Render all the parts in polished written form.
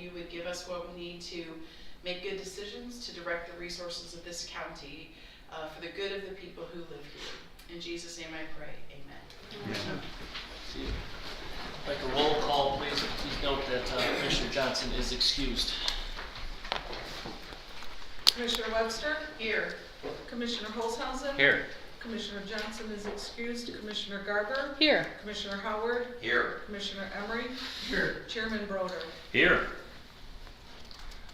you would give us what we need to make good decisions to direct the resources of this county for the good of the people who live here. In Jesus' name I pray, amen. Amen. See you. Like a roll call, please. Please note that Commissioner Johnson is excused. Commissioner Webster? Here. Commissioner Holzhausen? Here. Commissioner Johnson is excused. Commissioner Garber? Here. Commissioner Howard? Here. Commissioner Emery? Here. Chairman Broder? Here.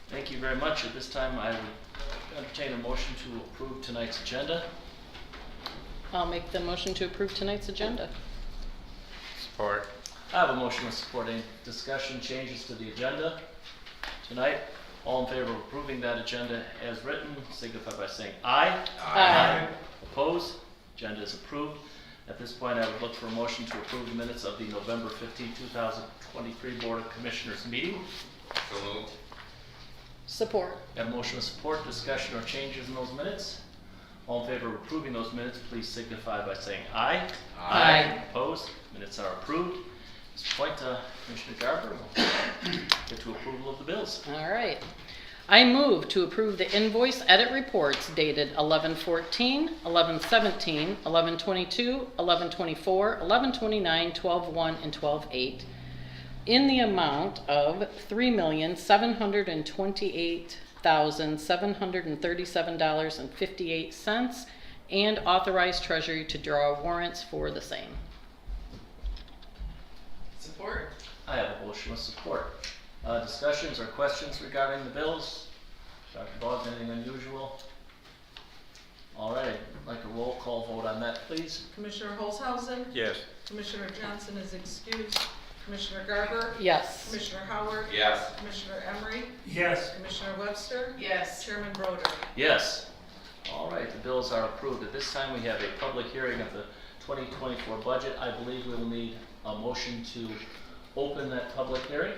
Thank you very much. At this time, I would entertain a motion to approve tonight's agenda. I'll make the motion to approve tonight's agenda. Support. I have a motion with support. Any discussion, changes to the agenda tonight? All in favor of approving that agenda as written, signify by saying aye. Aye. Opposed? Agenda is approved. At this point, I would look for a motion to approve the minutes of the November 15, 2023 Board of Commissioners meeting. So moved. Support. Got a motion with support, discussion or changes in those minutes? All in favor of approving those minutes, please signify by saying aye. Aye. Opposed? Minutes are approved. At this point, Commissioner Garber will get to approval of the bills. All right. I move to approve the invoice edit reports dated 11/14, 11/17, 11/22, 11/24, 11/29, 12/1, and 12/8 in the amount of $3,728,737.58 and authorize Treasury to draw warrants for the same. Support. I have a motion with support. Discussions or questions regarding the bills? Dr. Boggs, anything unusual? All right, I'd like a roll call vote on that, please. Commissioner Holzhausen? Yes. Commissioner Johnson is excused. Commissioner Garber? Yes. Commissioner Howard? Yes. Commissioner Emery? Yes. Commissioner Webster? Yes. Chairman Broder? Yes. All right, the bills are approved. At this time, we have a public hearing of the 2024 budget. I believe we will need a motion to open that public hearing.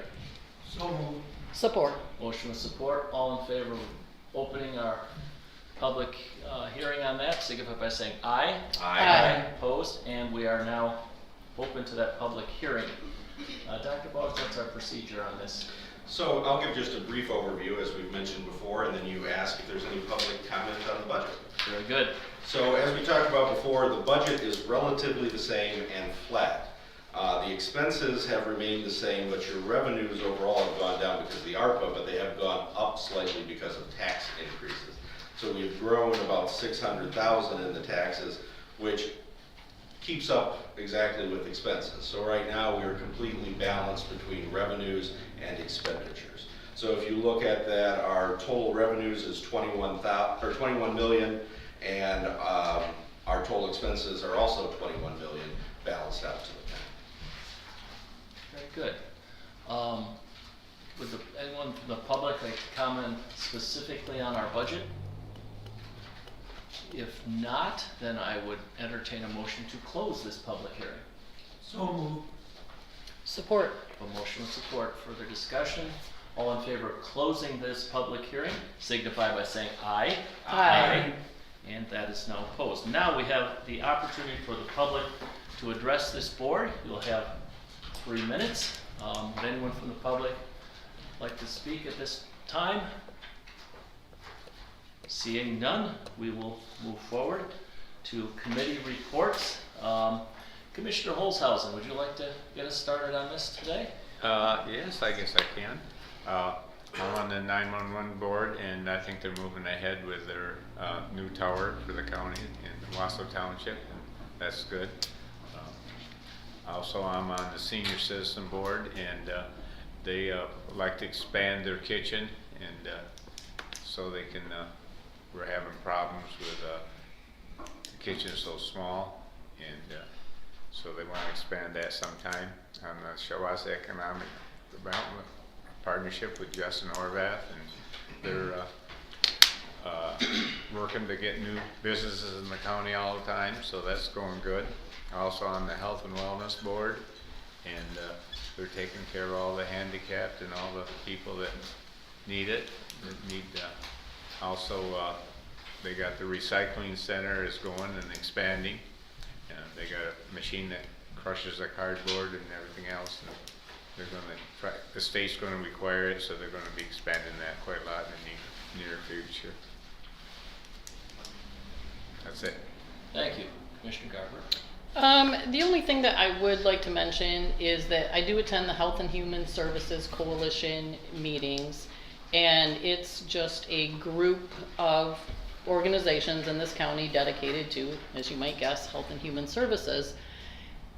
So moved. Support. Motion with support. All in favor of opening our public hearing on that, signify by saying aye. Aye. Opposed? And we are now open to that public hearing. Dr. Boggs, what's our procedure on this? So I'll give just a brief overview as we've mentioned before, and then you ask if there's any public comment on the budget. Very good. So as we talked about before, the budget is relatively the same and flat. The expenses have remained the same, but your revenues overall have gone down because of the ARPA, but they have gone up slightly because of tax increases. So we've grown about $600,000 in the taxes, which keeps up exactly with expenses. So right now we are completely balanced between revenues and expenditures. So if you look at that, our total revenues is 21 million, and our total expenses are also 21 million, balanced out to the county. Very good. Would anyone from the public like to comment specifically on our budget? If not, then I would entertain a motion to close this public hearing. So moved. Support. A motion with support. Further discussion? All in favor of closing this public hearing, signify by saying aye. Aye. And that is now opposed. Now we have the opportunity for the public to address this board. You'll have 3 minutes. Would anyone from the public like to speak at this time? Seeing none, we will move forward to committee reports. Commissioner Holzhausen, would you like to get us started on this today? Yes, I guess I can. I'm on the 911 board, and I think they're moving ahead with their new tower for the county in Wassaw Township, and that's good. Also, I'm on the senior citizen board, and they like to expand their kitchen, and so they can. We're having problems with the kitchen is so small, and so they want to expand that sometime. On the Shiawassee Economic Development Partnership with Justin Horvath, and they're working to get new businesses in the county all the time, so that's going good. Also on the Health and Wellness Board, and they're taking care of all the handicapped and all the people that need it. That need also they got the recycling center is going and expanding. They got a machine that crushes the cardboard and everything else, and they're gonna try, the state's gonna require it, so they're gonna be expanding that quite a lot in the near future. That's it. Thank you. Commissioner Garber? The only thing that I would like to mention is that I do attend the Health and Human Services Coalition meetings, and it's just a group of organizations in this county dedicated to, as you might guess, health and human services.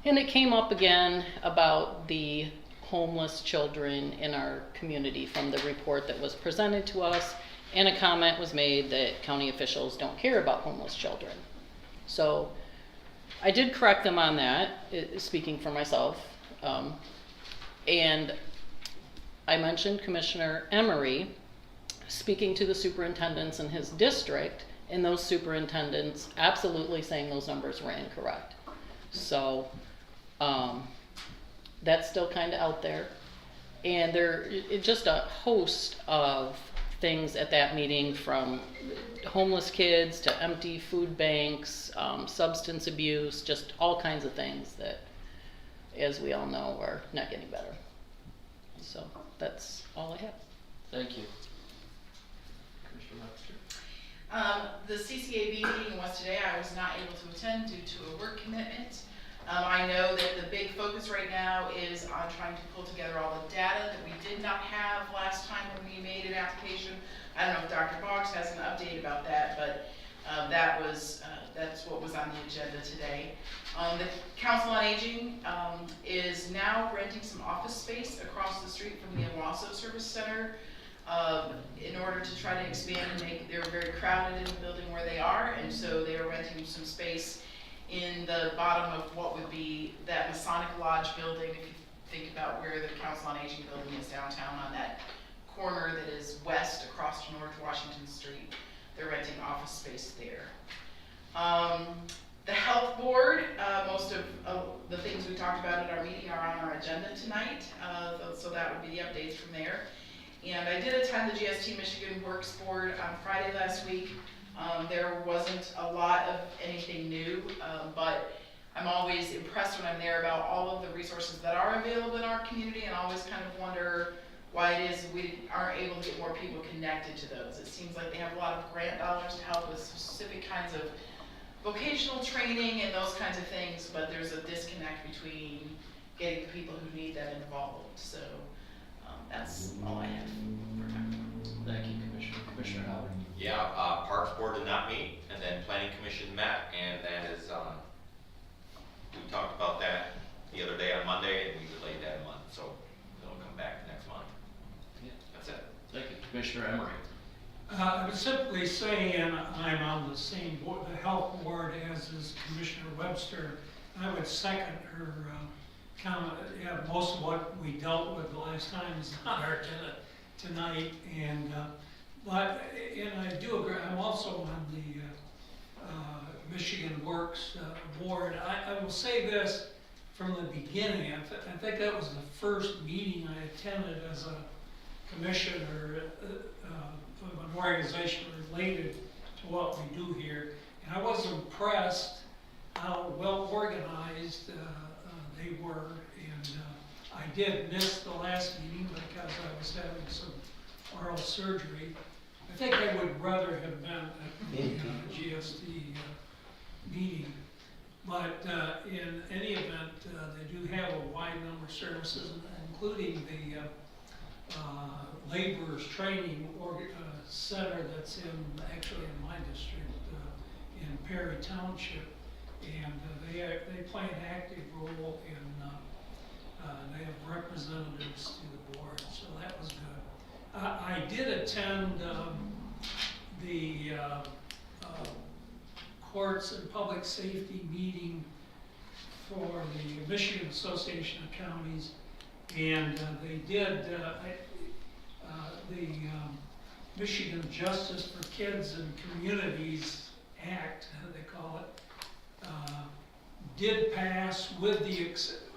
And it came up again about the homeless children in our community from the report that was presented to us, and a comment was made that county officials don't care about homeless children. So I did correct them on that, speaking for myself. And I mentioned Commissioner Emery speaking to the superintendents in his district, and those superintendents absolutely saying those numbers were incorrect. So that's still kind of out there. And it's just a host of things at that meeting, from homeless kids to empty food banks, substance abuse, just all kinds of things that, as we all know, are not getting better. So that's all I have. Thank you. Commissioner Webster? The CCAB meeting was today. I was not able to attend due to a work commitment. I know that the big focus right now is on trying to pull together all the data that we did not have last time when we made an application. I don't know if Dr. Boggs has an update about that, but that's what was on the agenda today. The Council on Aging is now renting some office space across the street from the Shiawassee Service Center in order to try to expand and they're very crowded in the building where they are, and so they are renting some space in the bottom of what would be that Masonic Lodge building. If you think about where the Council on Aging building is downtown, on that corner that is west across from North Washington Street, they're renting office space there. The Health Board, most of the things we talked about at our meeting are on our agenda tonight, so that would be the updates from there. And I did attend the GST Michigan Works Board on Friday last week. There wasn't a lot of anything new, but I'm always impressed when I'm there about all of the resources that are available in our community, and always kind of wonder why it is we aren't able to get more people connected to those. It seems like they have a lot of grant dollars to help with specific kinds of vocational training and those kinds of things, but there's a disconnect between getting the people who need them involved. So that's all I have for now. Thank you, Commissioner. Commissioner Howard? Yeah, Parks Board did not meet, and then Planning Commission met, and that is, we talked about that the other day on Monday, and we delayed that a month, so it'll come back next month. Yeah. That's it. Thank you. Commissioner Emery? I would simply say, and I'm on the same board, the health board, as is Commissioner Webster. I would second her comment. Yeah, most of what we dealt with the last time is on our agenda tonight, and I do agree. I'm also on the Michigan Works board. I will say this from the beginning. I think that was the first meeting I attended as a commissioner of an organization related to what we do here, and I was impressed how well organized they were. And I did miss the last meeting because I was having some oral surgery. I think I would rather have been at the GST meeting, but in any event, they do have a wide number of services, including the laborers training center that's actually in my district, in Perry Township, and they play an active role in they have representatives to the board, so that was good. I did attend the courts and public safety meeting for the Michigan Association of Counties, and they did the Michigan Justice for Kids and Communities Act, they call it, did pass with the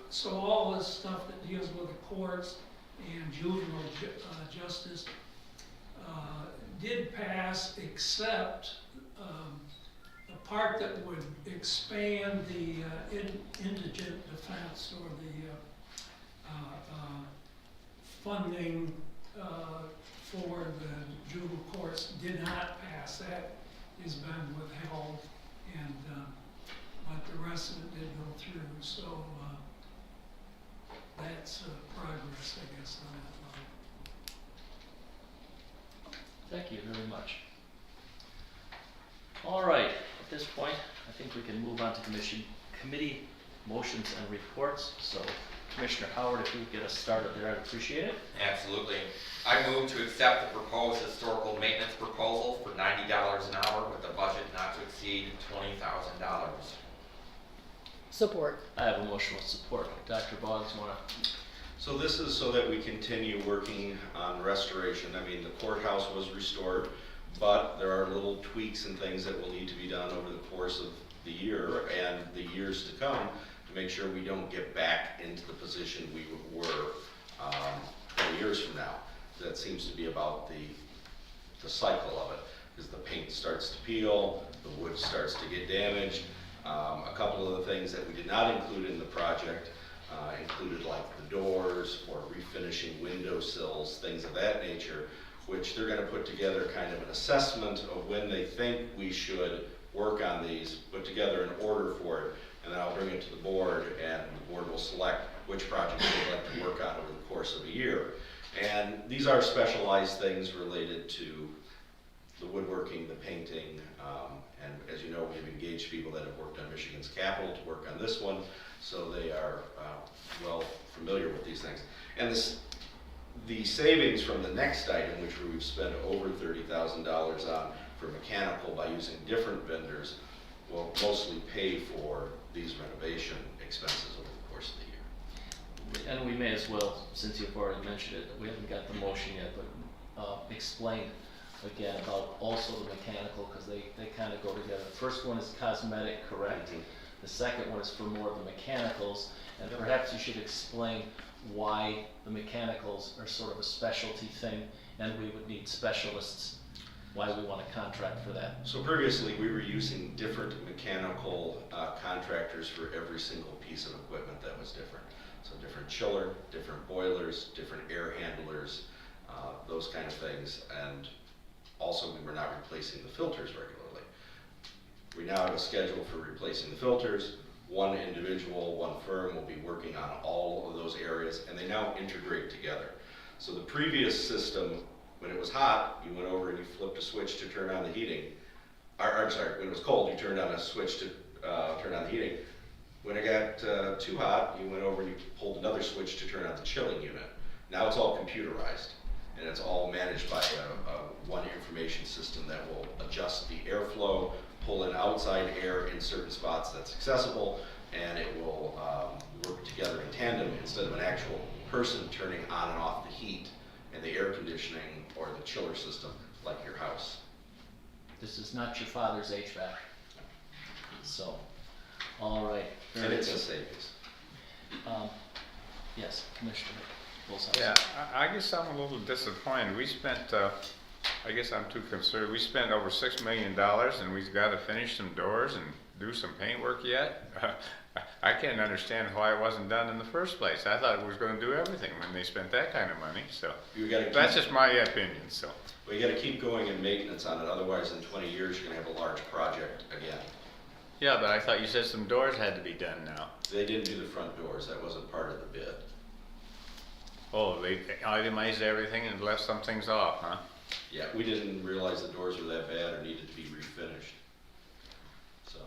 so all this stuff that deals with the courts and juvenile justice did pass, except the part that would expand the indigent defense, or the funding for the juvenile courts did not pass. That has been withheld, and but the rest of it did go through. So that's progress, I guess, on that level. Thank you very much. All right, at this point, I think we can move on to committee motions and reports. So Commissioner Howard, if you would get us started there, I'd appreciate it. Absolutely. I move to accept the proposed historical maintenance proposal for $90 an hour with a budget not to exceed $20,000. Support. I have a motion with support. Dr. Boggs, you want to? So this is so that we continue working on restoration. I mean, the courthouse was restored, but there are little tweaks and things that will need to be done over the course of the year and the years to come to make sure we don't get back into the position we were 20 years from now. That seems to be about the cycle of it, because the paint starts to peel, the wood starts to get damaged. A couple of the things that we did not include in the project included like the doors or refinishing windowsills, things of that nature, which they're going to put together kind of an assessment of when they think we should work on these, put together an order for it, and then I'll bring it to the board, and the board will select which projects they'd like to work on over the course of a year. And these are specialized things related to the woodworking, the painting, and as you know, we've engaged people that have worked on Michigan's Capitol to work on this one, so they are well familiar with these things. And the savings from the next item, which we've spent over $30,000 on for mechanical by using different vendors, will mostly pay for these renovation expenses over the course of the year. And we may as well, since you've already mentioned it, we haven't got the motion yet, but explain again about also the mechanical, because they kind of go together. The first one is cosmetic, correct? Mm-hmm. The second one is for more of the mechanicals, and perhaps you should explain why the mechanicals are sort of a specialty thing, and we would need specialists, why we want to contract for that. So previously, we were using different mechanical contractors for every single piece of equipment that was different. So different chiller, different boilers, different air handlers, those kind of things. And also, we were not replacing the filters regularly. We now have a schedule for replacing the filters. One individual, one firm will be working on all of those areas, and they now integrate together. So the previous system, when it was hot, you went over and you flipped a switch to turn on the heating. I'm sorry, when it was cold, you turned on a switch to turn on the heating. When it got too hot, you went over and you pulled another switch to turn on the chilling unit. Now it's all computerized, and it's all managed by one information system that will adjust the airflow, pull in outside air in certain spots that's accessible, and it will work together in tandem instead of an actual person turning on and off the heat and the air conditioning or the chiller system like your house. This is not your father's HVAC. So, all right. And it's a savings. Yes, Commissioner Bullseye. Yeah, I guess I'm a little disappointed. We spent, I guess I'm too concerned. We spent over $6 million and we've got to finish some doors and do some paint work yet. I can't understand why it wasn't done in the first place. I thought it was going to do everything when they spent that kind of money. So that's just my opinion. So we got to keep going in maintenance on it. Otherwise, in 20 years, you're going to have a large project again. yeah, but I thought you said some doors had to be done now. They didn't do the front doors. That wasn't part of the bid. Oh, they itemized everything and left some things off, huh? Yeah, we didn't realize the doors were that bad or needed to be refinished. So.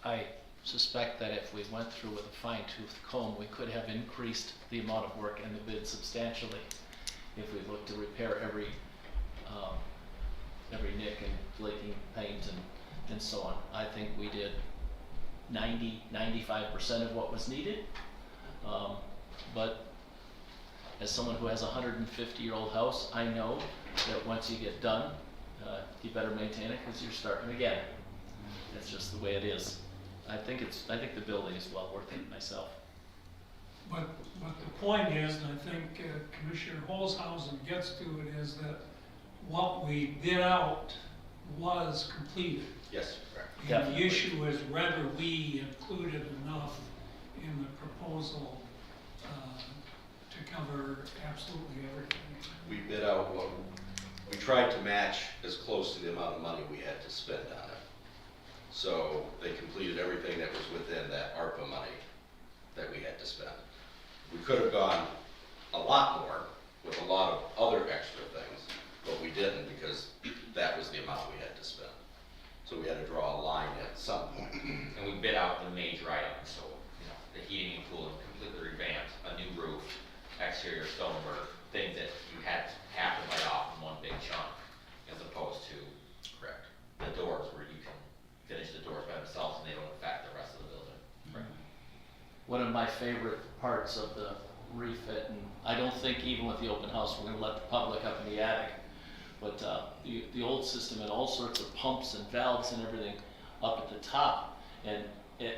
I suspect that if we went through with a fine-tooth comb, we could have increased the amount of work in the bid substantially if we looked to repair every nick and flaking paint and so on. I think we did 95% of what was needed. But as someone who has a 150-year-old house, I know that once you get done, you better maintain it because you're starting again. That's just the way it is. I think the building is well worth it myself. But the point is, and I think Commissioner Holzhausen gets to it, is that what we bid out was completed. Yes, correct. And the issue is whether we included enough in the proposal to cover absolutely everything. We bid out we tried to match as close to the amount of money we had to spend on it. So they completed everything that was within that ARPA money that we had to spend. We could have gone a lot more with a lot of other extra things, but we didn't because that was the amount we had to spend. So we had to draw a line at some point. And we bid out the major items, so, you know, the heating and cooling completely revamped, a new roof, exterior stonework, things that you had to have to bite off in one big chunk, as opposed to Correct. the doors where you can finish the doors by themselves and they don't affect the rest of the building. One of my favorite parts of the refit, and I don't think even with the open house, we're gonna let the public up in the attic, but the old system had all sorts of pumps and valves and everything up at the top, and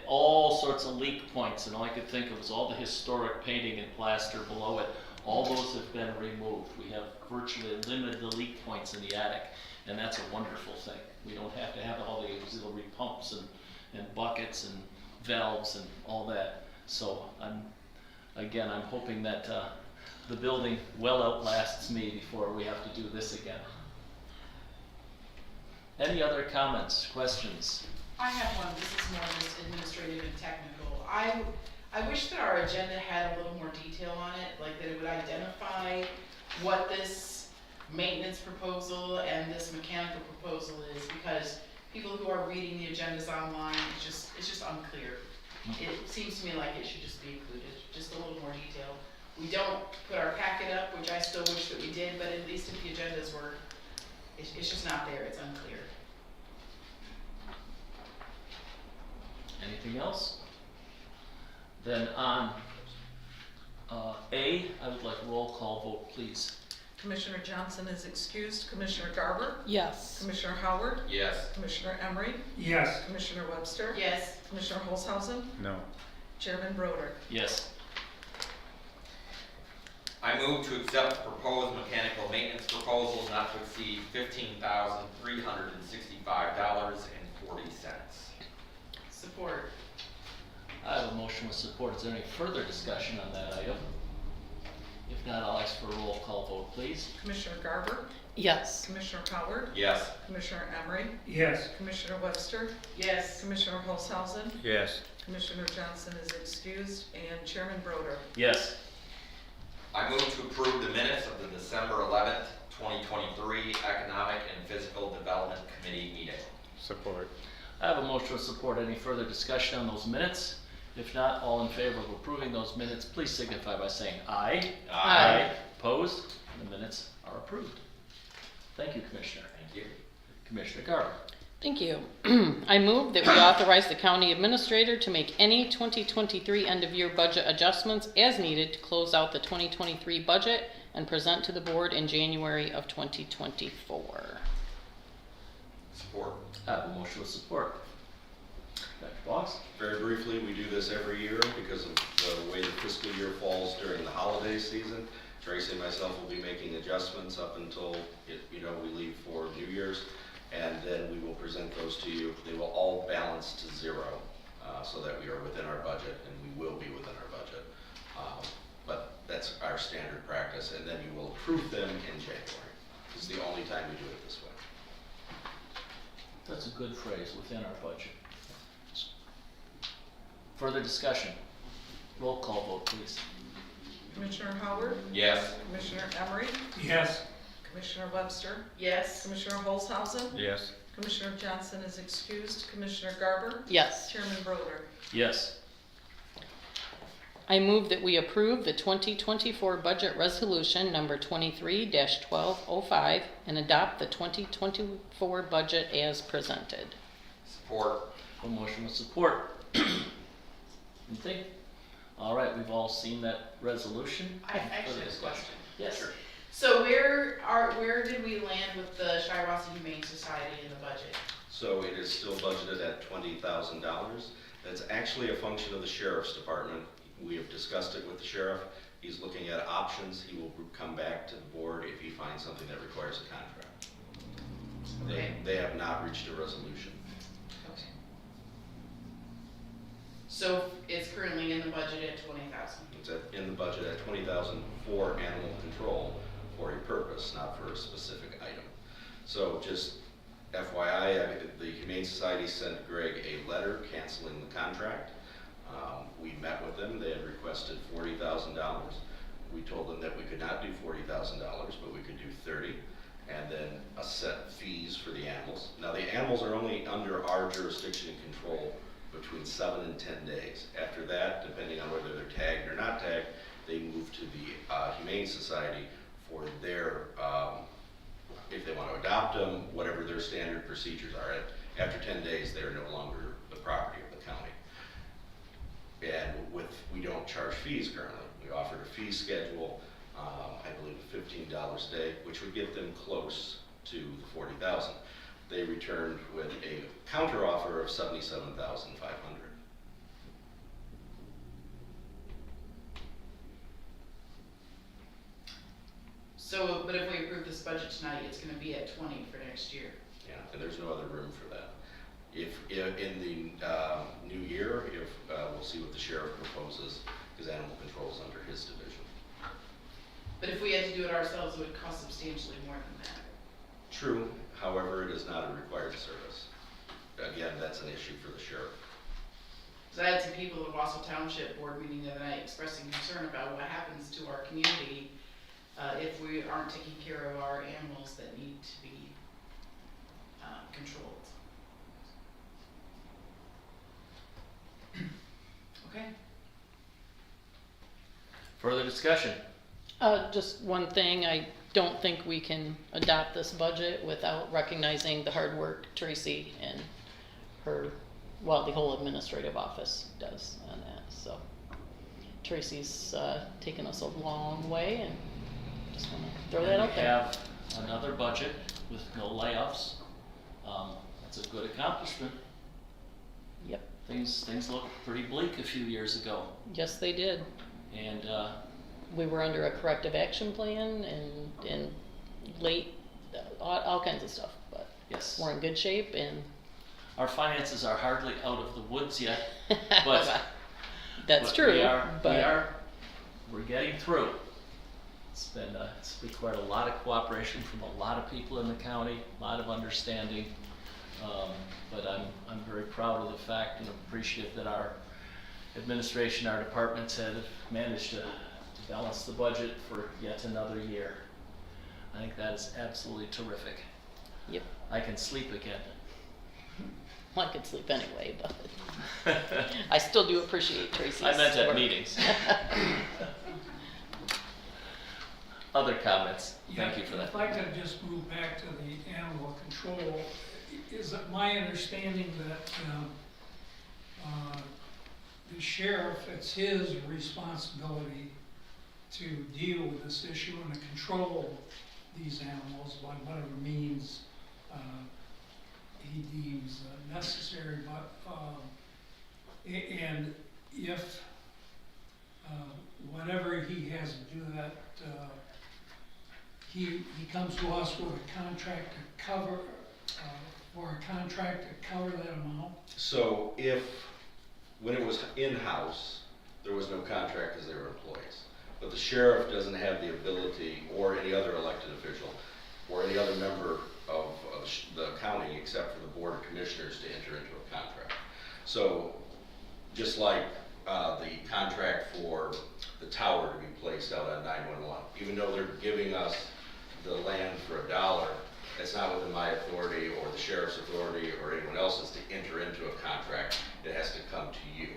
all sorts of leak points, and all I could think of was all the historic painting and plaster below it. All those have been removed. We have virtually limited the leak points in the attic, and that's a wonderful thing. We don't have to have all the auxiliary pumps and buckets and valves and all that. So I'm hoping that the building well outlasts me before we have to do this again. Any other comments, questions? I have one, this is more just administrative and technical. I wish that our agenda had a little more detail on it, like that it would identify what this maintenance proposal and this mechanical proposal is, because people who are reading the agendas online, it's just unclear. It seems to me like it should just be included, just a little more detail. We don't put our packet up, which I still wish that we did, but at least if the agendas were, it's just not there, it's unclear. Anything else? Then on A, I would like a roll call vote, please. Commissioner Johnson is excused. Commissioner Garber? Yes. Commissioner Howard? Yes. Commissioner Emery? Yes. Commissioner Webster? Yes. Commissioner Holzhausen? No. Chairman Broder? Yes. I move to accept the proposed mechanical maintenance proposal not to exceed $15,365.40. Support. I have a motion with support. Is there any further discussion on that item? If not, I'll ask for a roll call vote, please. Commissioner Garber? Yes. Commissioner Howard? Yes. Commissioner Emery? Yes. Commissioner Webster? Yes. Commissioner Holzhausen? Yes. Commissioner Johnson is excused, and Chairman Broder? Yes. I move to approve the minutes of the December 11th, 2023 Economic and Physical Development Committee meeting. Support. I have a motion with support. Any further discussion on those minutes? If not, all in favor of approving those minutes, please signify by saying aye. Aye. Opposed? The minutes are approved. Thank you, Commissioner. Thank you. Commissioner Garber. Thank you. I move that we authorize the county administrator to make any 2023 end-of-year budget adjustments as needed to close out the 2023 budget and present to the board in January of 2024. Support. I have a motion with support. Dr. Boggs? Very briefly, we do this every year because of the way the fiscal year falls during the holiday season. Tracy and myself will be making adjustments up until we leave for New Year's, and then we will present those to you. They will all balance to zero, so that we are within our budget, and we will be within our budget. But that's our standard practice, and then you will approve them in January. This is the only time we do it this way. That's a good phrase, within our budget. Further discussion? Roll call vote, please. Commissioner Howard? Yes. Commissioner Emery? Yes. Commissioner Webster? Yes. Commissioner Holzhausen? Yes. Commissioner Johnson is excused. Commissioner Garber? Yes. Chairman Broder? Yes. I move that we approve the 2024 budget resolution number 23-1205 and adopt the 2024 budget as presented. Support. A motion with support. Anything? All right, we've all seen that resolution. I actually have a question. Yes. Sure. So where did we land with the Shiawassee Humane Society in the budget? So it is still budgeted at $20,000. That's actually a function of the sheriff's department. We have discussed it with the sheriff. He's looking at options. He will come back to the board if he finds something that requires a contract. Okay. They have not reached a resolution. Okay. So it's currently in the budget at 20,000. It's in the budget at 20,000 for animal control for a purpose, not for a specific item. So just FYI, the Humane Society sent Greg a letter canceling the contract. We met with them. They had requested $40,000. We told them that we could not do $40,000, but we could do 30, and then a set fees for the animals. Now the animals are only under our jurisdiction and control between 7 and 10 days. After that, depending on whether they're tagged or not tagged, they move to the Humane Society for their, if they want to adopt them, whatever their standard procedures are. After 10 days, they're no longer the property of the county. And we don't charge fees currently. We offered a fee schedule, I believe $15 a day, which would get them close to the 40,000. They returned with a counter offer of 77,500. So, but if we approve this budget tonight, it's gonna be at 20 for next year. Yeah, and there's no other room for that. If in the new year, we'll see what the sheriff proposes, because animal control is under his division. But if we had to do it ourselves, it would cost substantially more than that. True, however, it is not a required service. Again, that's an issue for the sheriff. Because I had some people at Wausau Township board meeting the other night expressing concern about what happens to our community if we aren't taking care of our animals that need to be controlled. Okay. Further discussion? Just one thing, I don't think we can adopt this budget without recognizing the hard work Tracy and her, well, the whole administrative office does on that, so. Tracy's taken us a long way, and just wanna throw that out there. And we have another budget with no layoffs. That's a good accomplishment. Yep, Things looked pretty bleak a few years ago, yes, they did. and We were under a corrective action plan and late, all kinds of stuff, but yes, we're in good shape, and our finances are hardly out of the woods yet, but that's but true, we're getting through. It's been quite a lot of cooperation from a lot of people in the county, a lot of understanding. But I'm very proud of the fact and appreciative that our administration, our departments have managed to balance the budget for yet another year. I think that is absolutely terrific. Yep, I can sleep again. I could sleep anyway, but I still do appreciate Tracy's I meant at work. meetings. Other comments? Thank you for that. If I could just move back to the animal control, is it my understanding that the sheriff, it's his responsibility to deal with this issue and to control these animals by whatever means he deems necessary, but and if whatever he has to do that, he comes to us with a contract to cover, or a contract to cover that amount. So when it was in-house, there was no contract because they were employees. But the sheriff doesn't have the ability, or any other elected official, or any other member of the county except for the Board of Commissioners to enter into a contract. So just like the contract for the tower to be placed out on 911, even though they're giving us the land for $1, it's not within my authority or the sheriff's authority or anyone else's to enter into a contract. It has to come to you.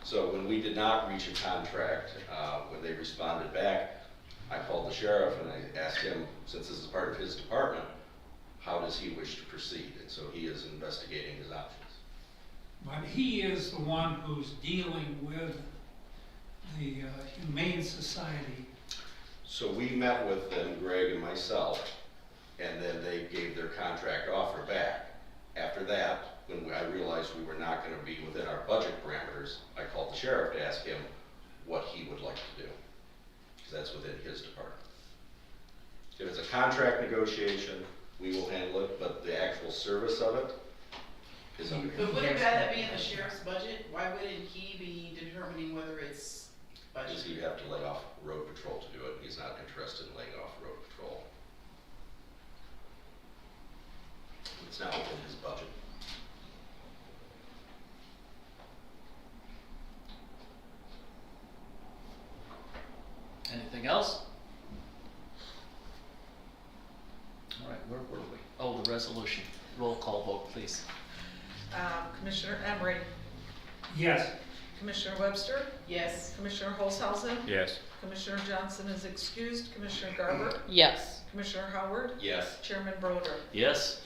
So when we did not reach a contract, when they responded back, I called the sheriff and I asked him, since this is part of his department, how does he wish to proceed? And so he is investigating his options. But he is the one who's dealing with the Humane Society. So we met with them, Greg and myself, and then they gave their contract offer back. After that, when I realized we were not going to be within our budget parameters, I called the sheriff to ask him what he would like to do, because that's within his department. If it's a contract negotiation, we will handle it, but the actual service of it, Is under him. But wouldn't that be in the sheriff's budget? Why wouldn't he be determining whether it's Because budgeted? he'd have to lay off road patrol to do it. He's not interested in laying off road patrol. It's not within his budget. Anything else? All right, where were we? Oh, the resolution. Roll call vote, please. Commissioner Emery, Yes. Commissioner Webster, Yes. Commissioner Olshausen, Yes. Commissioner Johnson is excused, Commissioner Garber, Yes. Commissioner Howard, Yes. Chairman Broder. Yes?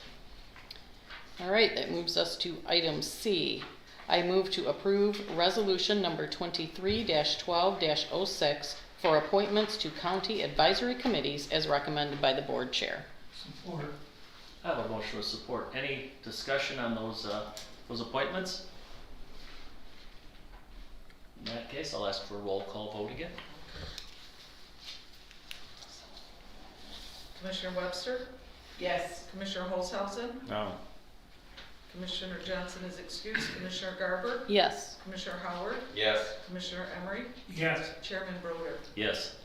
All right, that moves us to item C. I move to approve resolution number 23-12-06 for appointments to county advisory committees as recommended by the board chair. Support. I have a motion with support. Any discussion on those appointments? In that case, I'll ask for a roll call vote again. Commissioner Webster, Yes. Commissioner Olshausen, No. Commissioner Johnson is excused, Commissioner Garber, Yes. Commissioner Howard, Yes. Commissioner Emery, Yes. Chairman Broder. Yes.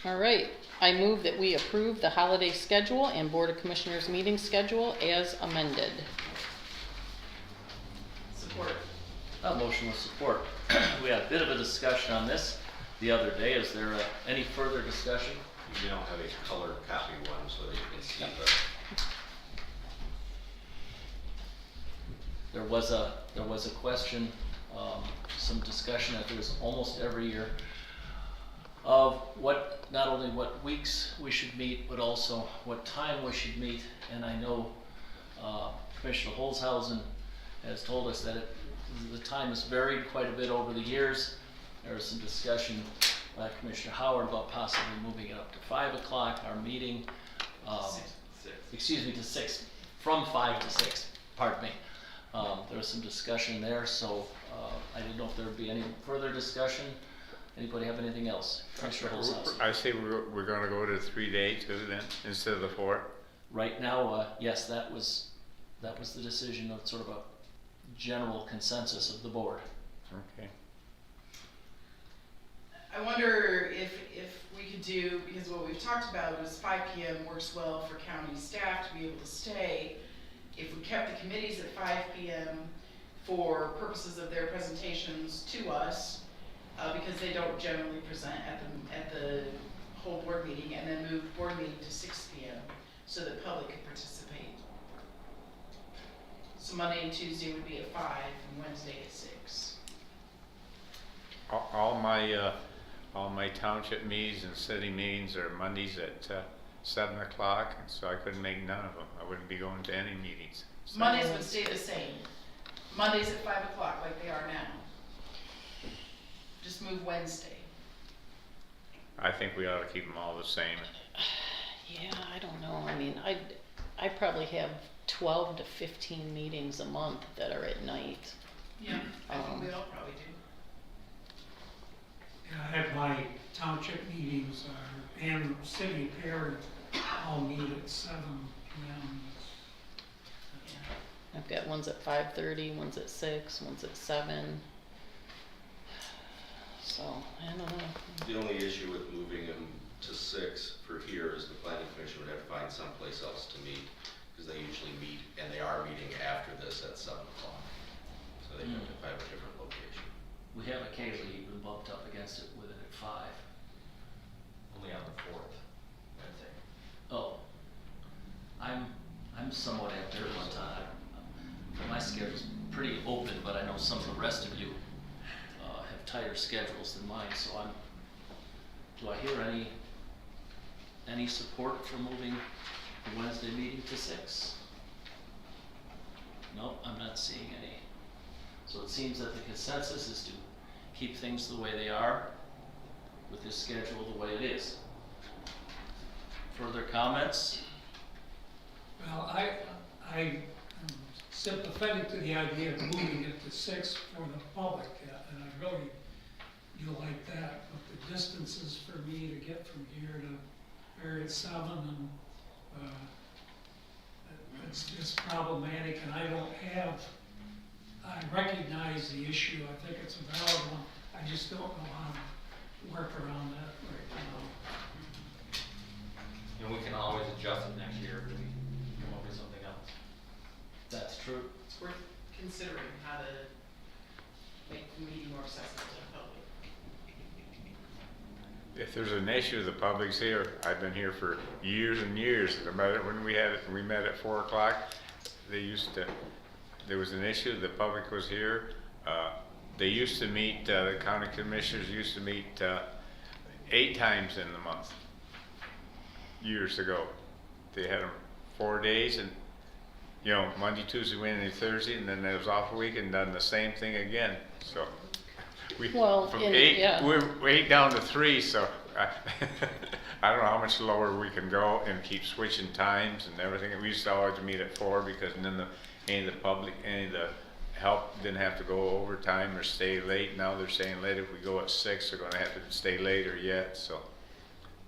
All right, I move that we approve the holiday schedule and Board of Commissioners meeting schedule as amended. Support. A motion with support. We had a bit of a discussion on this the other day. Is there any further discussion? You now have a colored copy one so that you can see the. There was a question, some discussion that there's almost every year of not only what weeks we should meet, but also what time we should meet. And I know Commissioner Holzhausen has told us that the time has varied quite a bit over the years. There was some discussion by Commissioner Howard about possibly moving it up to 5 o'clock, our meeting. Excuse me, to 6, from 5 to 6, pardon me. There was some discussion there, so I didn't know if there would be any further discussion. Anybody have anything else? Commissioner Holzhausen. I say we're gonna go to 3-day too then, instead of the 4. Right now, yes, that was the decision of sort of a general consensus of the board. Okay. I wonder if we could do, because what we've talked about is 5 PM works well for county staff to be able to stay. If we kept the committees at 5 PM for purposes of their presentations to us, because they don't generally present at the whole board meeting, and then move board meeting to 6 PM so that public could participate. So Monday and Tuesday would be at 5 and Wednesday at 6. All my township meetings and city meetings are Mondays at 7 o'clock, so I couldn't make none of them. I wouldn't be going to any meetings. So- Mondays would stay the same. Mondays at 5 o'clock like they are now. Just move Wednesday. I think we ought to keep them all the same. Yeah, I don't know. I mean, I probably have 12 to 15 meetings a month that are at night. Yeah, I think we all probably do. Yeah, I have my township meetings and city pair all meet at 7 PM. I've got ones at 5:30, ones at 6, ones at 7. So, I don't know. The only issue with moving them to 6 for here is the planning commission would have to find someplace else to meet, because they usually meet, and they are meeting after this at 7 o'clock. So they have to find a different location. We have occasionally even bumped up against it with it at 5. Only on the 4th, Wednesday. Oh, I'm somewhat ambivalent on it. My schedule's pretty open, but I know some of the rest of you have tighter schedules than mine, so do I hear any support for moving the Wednesday meeting to 6? No, I'm not seeing any. So it seems that the consensus is to keep things the way they are, with this schedule the way it is. Further comments? Well, I'm sympathetic to the idea of moving it to 6 for the public, and I really do like that, but the distances for me to get from here to Area 7 and It's problematic, and I recognize the issue, I think it's a valid one, I just don't know how to work around that right now. And we can always adjust it next year if we come up with something else. That's true. It's worth considering how to make the meeting more accessible to the public. If there's an issue, the public's here. I've been here for years and years. No matter when we met at 4 o'clock, there was an issue, the public was here. They used to meet, the county commissioners used to meet 8 times in the month, years ago. They had them 4 days, and Monday, Tuesday, Wednesday, Thursday, and then there was off a week and done the same thing again. So Well, from and- 8, yeah. we're 8 down to 3, so I don't know how much lower we can go and keep switching times and everything. We used to always meet at 4 because then any of the help didn't have to go overtime or stay late. Now they're saying late if we go at 6, they're gonna have to stay later yet, so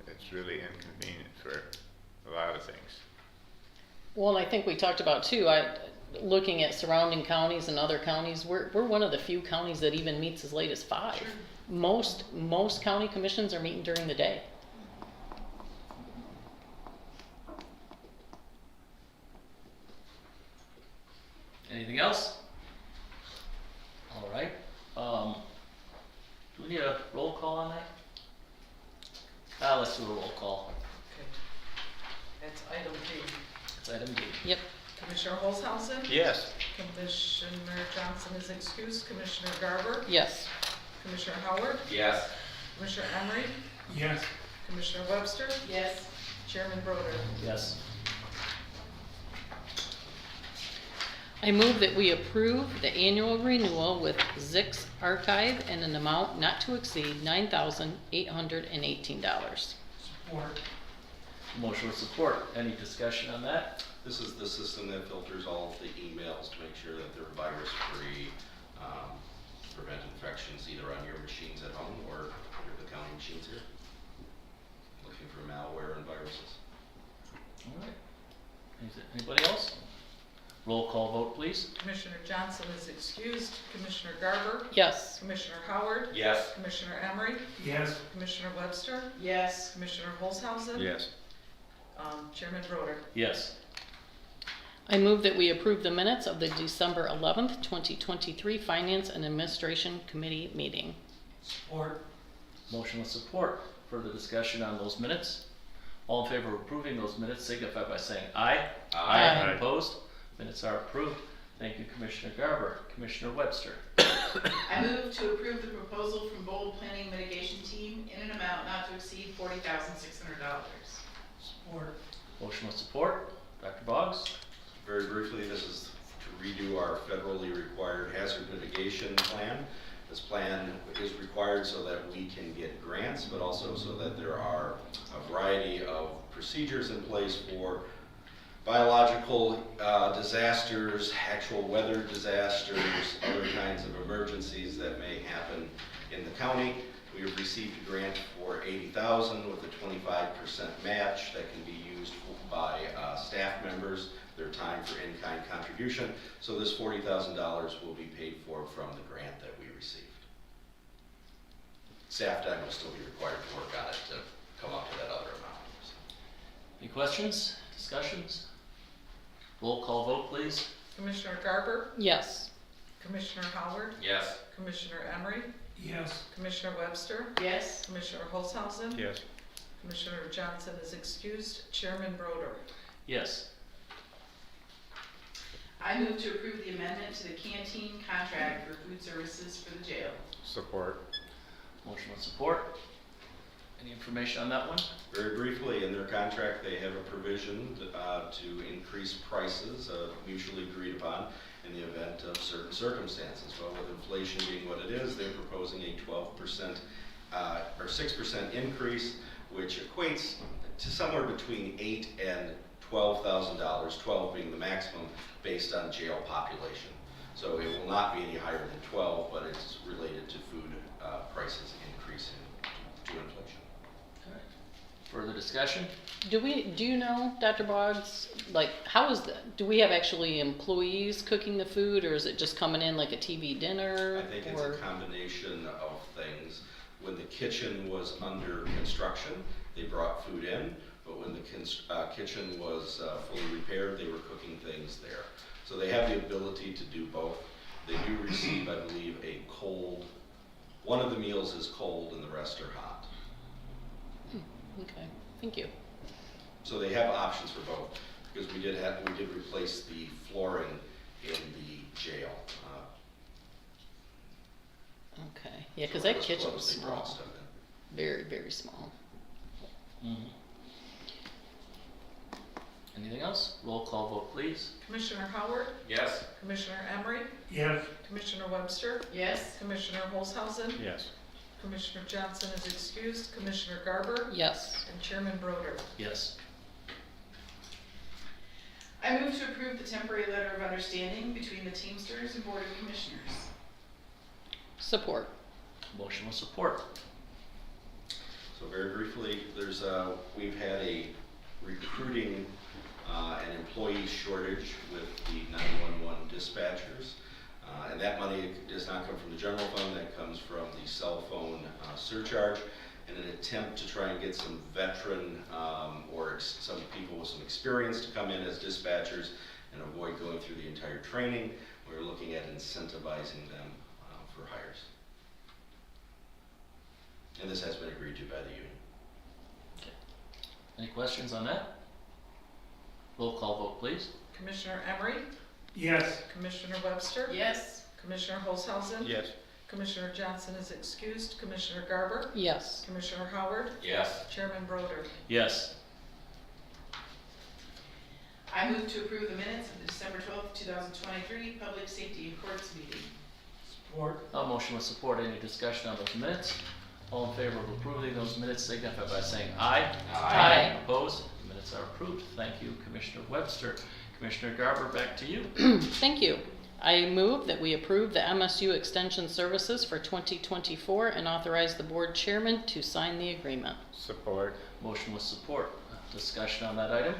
it's really inconvenient for a lot of things. Well, I think we talked about too, looking at surrounding counties and other counties, we're one of the few counties that even meets as late as 5. Sure. Most county commissions are meeting during the day. Anything else? All right. Do we need a roll call on that? Let's do a roll call. Okay. That's item D. It's item D. Yep. Commissioner Holzhausen? Yes. Commissioner Johnson is excused. Commissioner Garber? Yes. Commissioner Howard? Yes. Commissioner Emery? Yes, Commissioner Webster? Yes, Chairman Broder? Yes. I move that we approve the annual renewal with Zix Archive in an amount not to exceed $9,818. support. Motion with support. Any discussion on that? This is the system that filters all of the emails to make sure that they're virus-free, prevent infections either on your machines at home or the county machines here. Looking for malware and viruses. All right. Anybody else? Roll call vote, please. Commissioner Johnson is excused. Commissioner Garber? Yes. Commissioner Howard? Yes. Commissioner Emery? Yes, Commissioner Webster? yes, Commissioner Holzhausen? Yes. Chairman Broder? Yes. I move that we approve the minutes of the December 11th, 2023 Finance and Administration Committee meeting. support. Motion with support. Further discussion on those minutes? All in favor of approving those minutes signify by saying aye. Aye. Opposed? Minutes are approved. Thank you, Commissioner Garber. Commissioner Webster. I move to approve the proposal from Bold Planning Mitigation Team in an amount not to exceed $40,600. Support. Motion with support. Dr. Boggs. Very briefly, this is to redo our federally required hazard mitigation plan. This plan is required so that we can get grants, but also so that there are a variety of procedures in place for biological disasters, actual weather disasters, other kinds of emergencies that may happen in the county. We have received a grant for $80,000 with a 25% match that can be used by staff members, their time for in-kind contribution. So this $40,000 will be paid for from the grant that we received. Staff time will still be required to work on it to come up to that other amount. So. Any questions? Discussions? Roll call vote, please. Commissioner Garber? Yes. Commissioner Howard? Yes. Commissioner Emery? Yes, Commissioner Webster? Yes, Commissioner Holzhausen? Yes. Commissioner Johnson is excused. Chairman Broder? Yes. I move to approve the amendment to the canteen contract for food services for the jail. Support. Motion with support. Any information on that one? Very briefly, in their contract, they have a provision to increase prices mutually agreed upon in the event of certain circumstances. Well, with inflation being what it is, they're proposing a 12% or 6% increase, which equates to somewhere between $8,000 and $12,000, 12 being the maximum based on jail population. So it will not be any higher than 12, but it's related to food prices increasing to inflation. All right. Further discussion? Do you know, Dr. Boggs, like, how is that? Do we have actually employees cooking the food, or is it just coming in like a TV dinner? I think it's a or- combination of things. When the kitchen was under construction, they brought food in, but when the kitchen was fully repaired, they were cooking things there. So they have the ability to do both. They do receive, I believe, a cold, one of the meals is cold and the rest are hot. Okay, thank you. So they have options for both, because we did replace the flooring in the jail. Okay, yeah, because So it that was kitchen's closed, they brought small, stuff in. very, very small. Mhm. Anything else? Roll call vote, please. Commissioner Howard, Yes. Commissioner Emery, Yes. Commissioner Webster, Yes. Commissioner Holzhausen, Yes. Commissioner Johnson is excused, Commissioner Garber, Yes. and Chairman Broder. Yes. I move to approve the temporary letter of understanding between the Teamsters and Board of Commissioners. Support. Motion with support. So very briefly, we've had a recruiting and employee shortage with the 911 dispatchers. And that money does not come from the general fund, that comes from the cell phone surcharge, in an attempt to try and get some veteran or some people with some experience to come in as dispatchers and avoid going through the entire training. We're looking at incentivizing them for hires. And this has been agreed to by the union. Any questions on that? Roll call vote, please. Commissioner Emery, Yes. Commissioner Webster, Yes. Commissioner Holzhausen, Yes. Commissioner Johnson is excused, Commissioner Garber, Yes. Commissioner Howard, Yes. Chairman Broder. Yes. I move to approve the minutes of the December 12th, 2023 Public Safety and Courts meeting. Support. A motion with support. Any discussion on those minutes? All in favor of approving those minutes signify by saying aye. Aye. Opposed? The minutes are approved. Thank you, Commissioner Webster. Commissioner Garber, back to you. Thank you. I move that we approve the MSU Extension Services for 2024 and authorize the board chairman to sign the agreement. Support. Motion with support. Discussion on that item?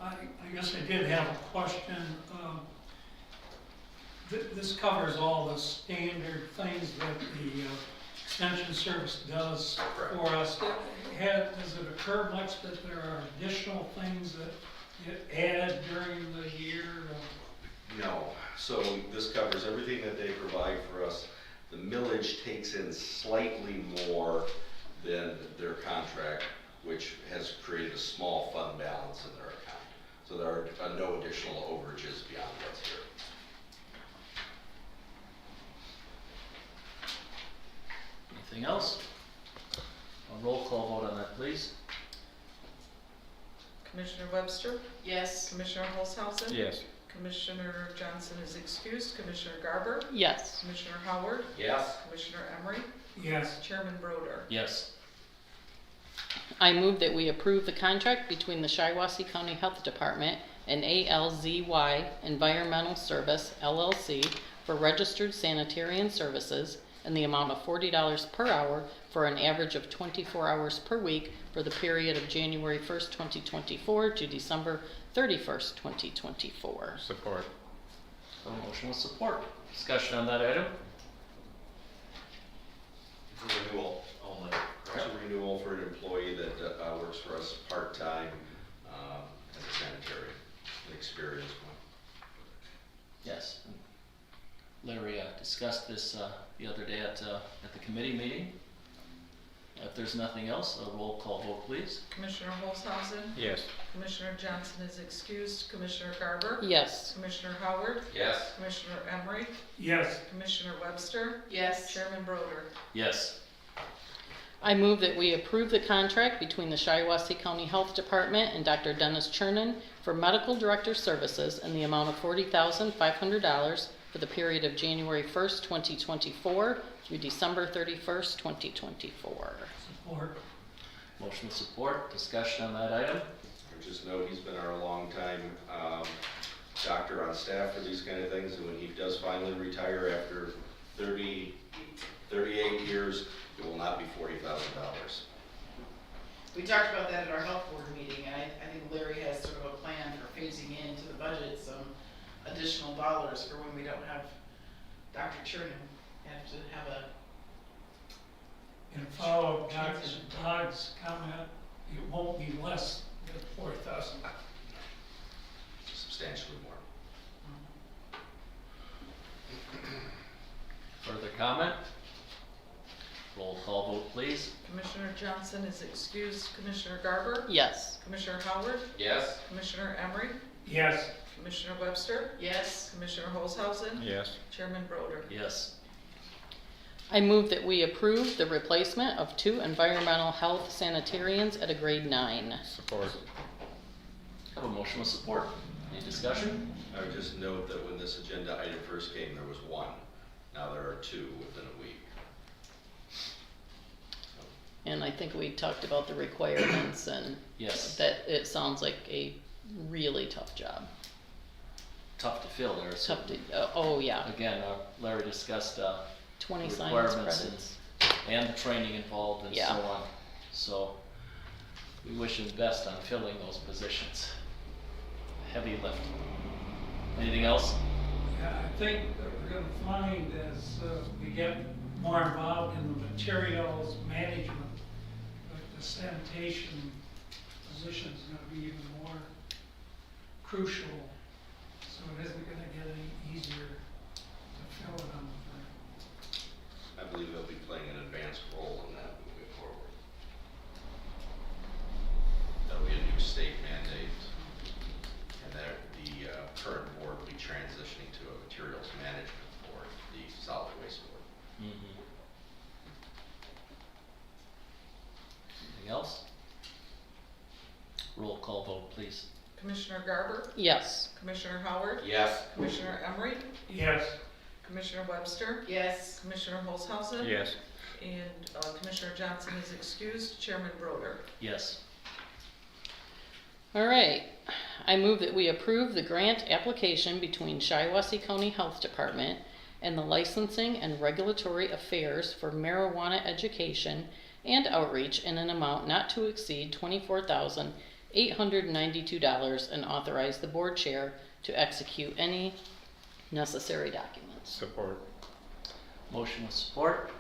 I guess I did have a question. This covers all the standard things that the Extension Service does for us. Does it occur much that there are additional things that get added during the year? No, so this covers everything that they provide for us. The millage takes in slightly more than their contract, which has created a small fund balance in their account. So there are no additional overages beyond what's here. Anything else? A roll call vote on that, please. Commissioner Webster, Yes. Commissioner Holzhausen, Yes. Commissioner Johnson is excused, Commissioner Garber, Yes. Commissioner Howard, Yes. Commissioner Emery, Yes. Chairman Broder. Yes. I move that we approve the contract between the Shiawassee County Health Department and ALZY Environmental Service LLC for registered sanitarian services in the amount of $40 per hour for an average of 24 hours per week for the period of January 1st, 2024 to December 31st, 2024. Support. A motion with support. Discussion on that item? It's a renewal only, It's correct? a renewal for an employee that works for us part-time as a sanitary, an experienced one. Yes. Larry discussed this the other day at the committee meeting. If there's nothing else, a roll call vote, please. Commissioner Holzhausen, Yes. Commissioner Johnson is excused, Commissioner Garber, Yes. Commissioner Howard, Yes. Commissioner Emery, Yes. Commissioner Webster, Yes. Chairman Broder. Yes. I move that we approve the contract between the Shiawassee County Health Department and Dr. Dennis Chernin for medical director services in the amount of $40,500 for the period of January 1st, 2024 through December 31st, 2024. Support. Motion with support. Discussion on that item? I just know he's been our longtime doctor on staff for these kind of things, and when he does finally retire after 38 years, it will not be $40,000. We talked about that at our health board meeting, and I think Larry has sort of a plan for phasing into the budget some additional dollars for when we don't have Dr. Chernin have to have a, And follow Dr. Todd's comment, it won't be less than 4,000. Substantially more. Further comment? Roll call vote, please. Commissioner Johnson is excused. Commissioner Garber? Yes. Commissioner Howard? Yes? Commissioner Emery? Yes, Commissioner Webster? yes, Commissioner Olshausen? Yes. Chairman Broder? Yes. I move that we approve the replacement of 2 environmental health sanitarians at a grade 9. Support. I have a motion with support. Any discussion? I would just note that when this agenda item first came, there was 1. Now there are 2 within a week. And I think we talked about the requirements and Yes. that it sounds like a really tough job. Tough to fill there. So Tough to, oh yeah, again, Larry discussed 20 science requirements credits. and the training involved and Yeah. so on. So we wish him best on filling those positions. Heavy lift. Anything else? yeah, I think that we're gonna find as we get more involved in the materials management, that the sanitation position is gonna be even more crucial. So it isn't gonna get any easier to fill it, I'm afraid. I believe they'll be playing an advanced role in that moving forward. That'll be a new state mandate. And that the current board will be transitioning to a materials management board, the solid waste board. Mm-hmm. Anything else? Roll call vote, please. Commissioner Garber? Yes. Commissioner Howard? Yes? Commissioner Emery? Yes, Commissioner Webster? yes, Commissioner Olshausen? Yes. And Commissioner Johnson is excused. Chairman Broder? Yes. All right. I move that we approve the grant application between Shiawassee County Health Department and the Licensing and Regulatory Affairs for Marijuana Education and Outreach in an amount not to exceed $24,892 and authorize the board chair to execute any necessary documents. Support. Motion with support.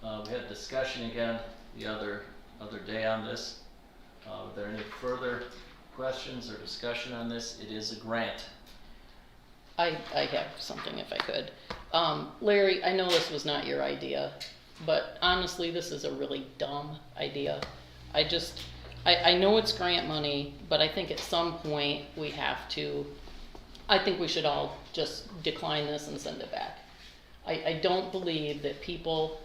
We had discussion again the other day on this. Are there any further questions or discussion on this? It is a grant. I have something if I could. Larry, I know this was not your idea, but honestly, this is a really dumb idea. I know it's grant money, but I think at some point we have to, I think we should all just decline this and send it back. I don't believe that people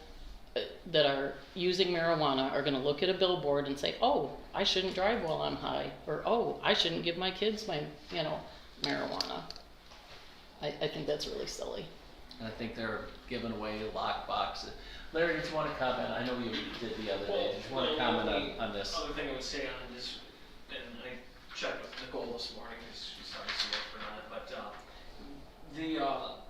that are using marijuana are gonna look at a billboard and say, oh, I shouldn't drive while I'm high, or oh, I shouldn't give my kids my, marijuana. I think that's really silly. And I think they're giving away lock boxes. Larry, did you want to comment? I know you did the other day. Did you want to comment on this? Other thing I would say on this, and I checked with Nicole this morning because she's obviously working on it, but the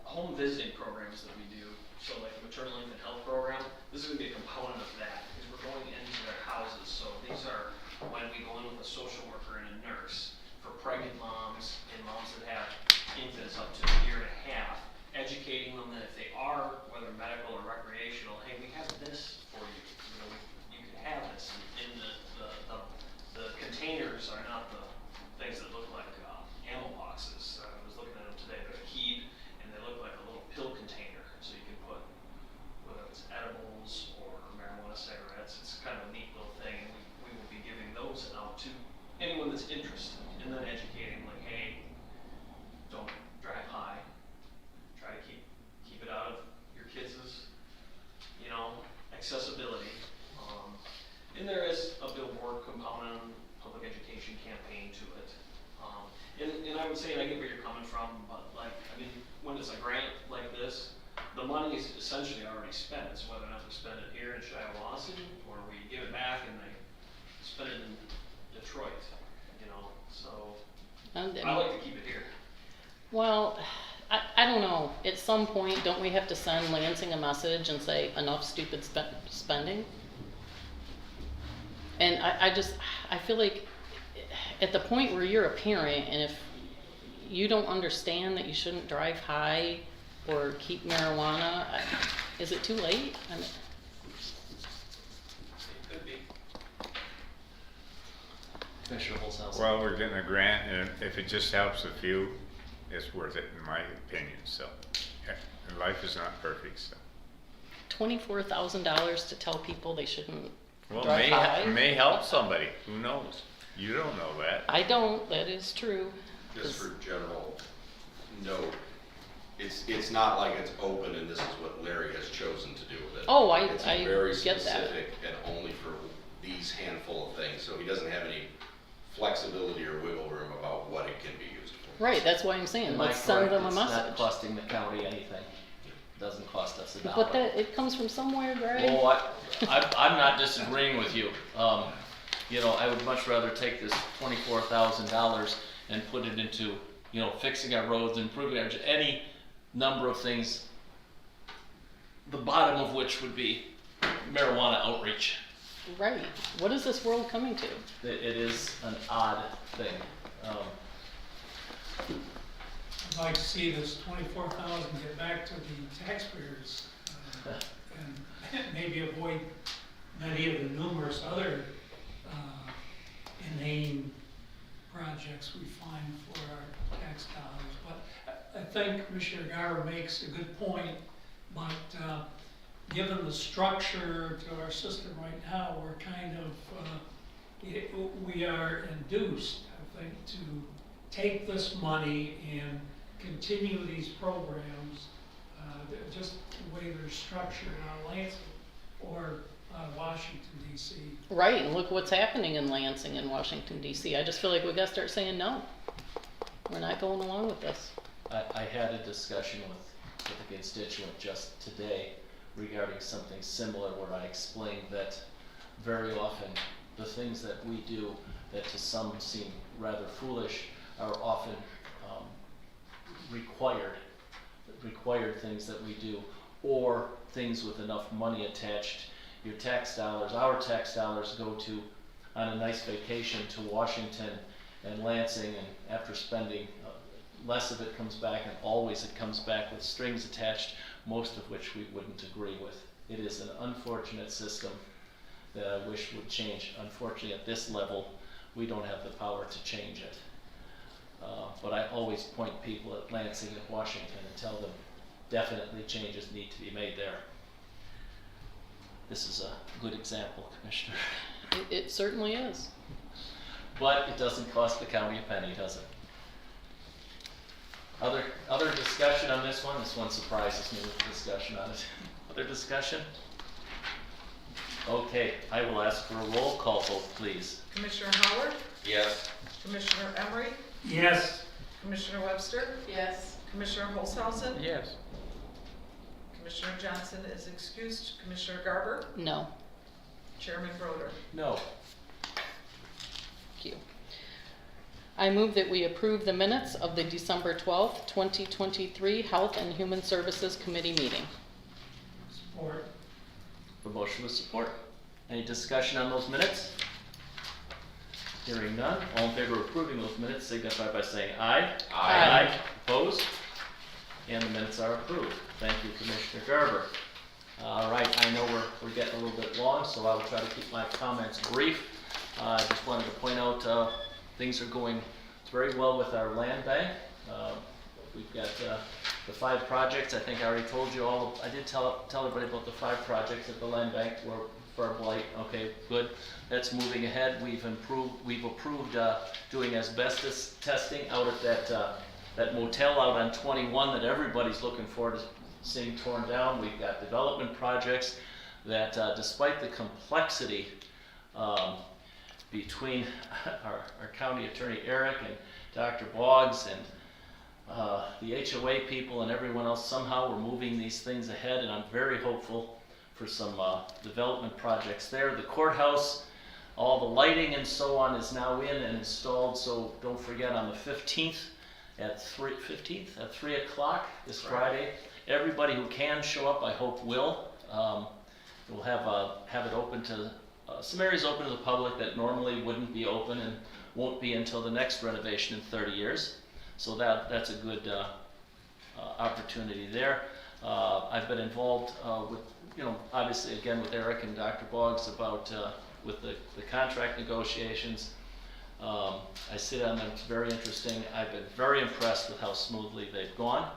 home visiting programs that we do, so like the maternal infant health program, this is going to be a component of that because we're going into their houses. So these are when we go in with a social worker and a nurse for pregnant moms and moms that have infants up to a year and a half, educating them that if they are, whether medical or recreational, hey, we have this for you. You can have this. And the containers are not the things that look like ammo boxes. I was looking at them today. They're keyed, and they look like a little pill container. So you can put, whether it's edibles or marijuana cigarettes, it's kind of a neat little thing. And we will be giving those out to anyone that's interested, and then educating like, hey, don't drive high. Try to keep it out of your kids' accessibility. And there is a billboard component, public education campaign to it. And I would say, and I get where you're coming from, but when it's a grant like this, the money is essentially already spent. It's whether or not we spend it here in Shiawassee or we give it back and they spend it in Detroit, so And I like to keep it here. well, I don't know. At some point, don't we have to send Lansing a message and say enough stupid spending? And I feel like at the point where you're a parent and if you don't understand that you shouldn't drive high or keep marijuana, is it too late? I mean, Could be. Commissioner Holzhausen. Well, we're getting a grant, and if it just helps a few, it's worth it, in my opinion, so. Life is not perfect, so. $24,000 to tell people they shouldn't Well, drive high? may help somebody, who knows? You don't know that. I don't, that is true. Just for general note, it's not like it's open and this is what Larry has chosen to do with it. Oh, It's I very get that. specific and only for these handful of things, so he doesn't have any flexibility or wiggle room about what it can be used for. Right, that's why I'm saying, Am I let's send them a correct? It's not message. costing the county anything. Doesn't cost us $1. But it comes from somewhere, Greg. Oh, I'm not disagreeing with you. You know, I would much rather take this $24,000 and put it into, you know, fixing our roads, improving our, any number of things, the bottom of which would be marijuana outreach. Right, what is this world coming to? It is an odd thing. I'd like to see this 24,000 get back to the taxpayers, and maybe avoid many of the numerous other inane projects we find for our tax dollars. But I think Commissioner Garber makes a good point, but given the structure to our system right now, we're kind of, we are induced, I think, to take this money and continue these programs, just the way they're structured on Lansing or Washington DC. Right, and look what's happening in Lansing and Washington DC. I just feel like we gotta start saying no. We're not going along with this. I had a discussion with a constituent just today regarding something similar where I explained that very often the things that we do that to some seem rather foolish are often required things that we do, or things with enough money attached. Your tax dollars, our tax dollars go to, on a nice vacation to Washington and Lansing, and after spending less of it comes back, and always it comes back with strings attached, most of which we wouldn't agree with. It is an unfortunate system that I wish would change. Unfortunately, at this level, we don't have the power to change it. But I always point people at Lansing and Washington and tell them definitely changes need to be made there. This is a good example, Commissioner. It certainly is. But it doesn't cost the county a penny, does it? Other discussion on this one? This one surprises me with the discussion on it. Other discussion? Okay, I will ask for a roll call vote, please. Commissioner Howard, Yes. Commissioner Emery, Yes. Commissioner Webster, Yes. Commissioner Holzhausen, Yes. Commissioner Johnson is excused, Commissioner Garber, No, Chairman Broder. No. thank you. I move that we approve the minutes of the December 12th, 2023 Health and Human Services Committee meeting. Support. The motion with support. Any discussion on those minutes? Hearing none, all in favor of approving those minutes signify by saying aye. Aye. Opposed? And the minutes are approved. Thank you, Commissioner Garber. All right, I know we're getting a little bit long, so I will try to keep my comments brief. I just wanted to point out things are going very well with our land bank. We've got the 5 projects. I think I already told you all. I did tell everybody about the 5 projects at the land bank were for blight. Okay, good. That's moving ahead. We've approved doing asbestos testing out at that motel out on 21 that everybody's looking forward to seeing torn down. We've got development projects that, despite the complexity between our county attorney Eric and Dr. Boggs and the HOA people and everyone else, somehow we're moving these things ahead, and I'm very hopeful for some development projects there. The courthouse, all the lighting and so on is now in and installed, so don't forget on the 15th at 3 o'clock this Friday. Everybody who can show up, I hope will. We'll have it open to some areas open to the public that normally wouldn't be open and won't be until the next renovation in 30 years. So that's a good opportunity there. I've been involved with, obviously again with Eric and Dr. Boggs about with the contract negotiations. I sit on them, it's very interesting. I've been very impressed with how smoothly they've gone.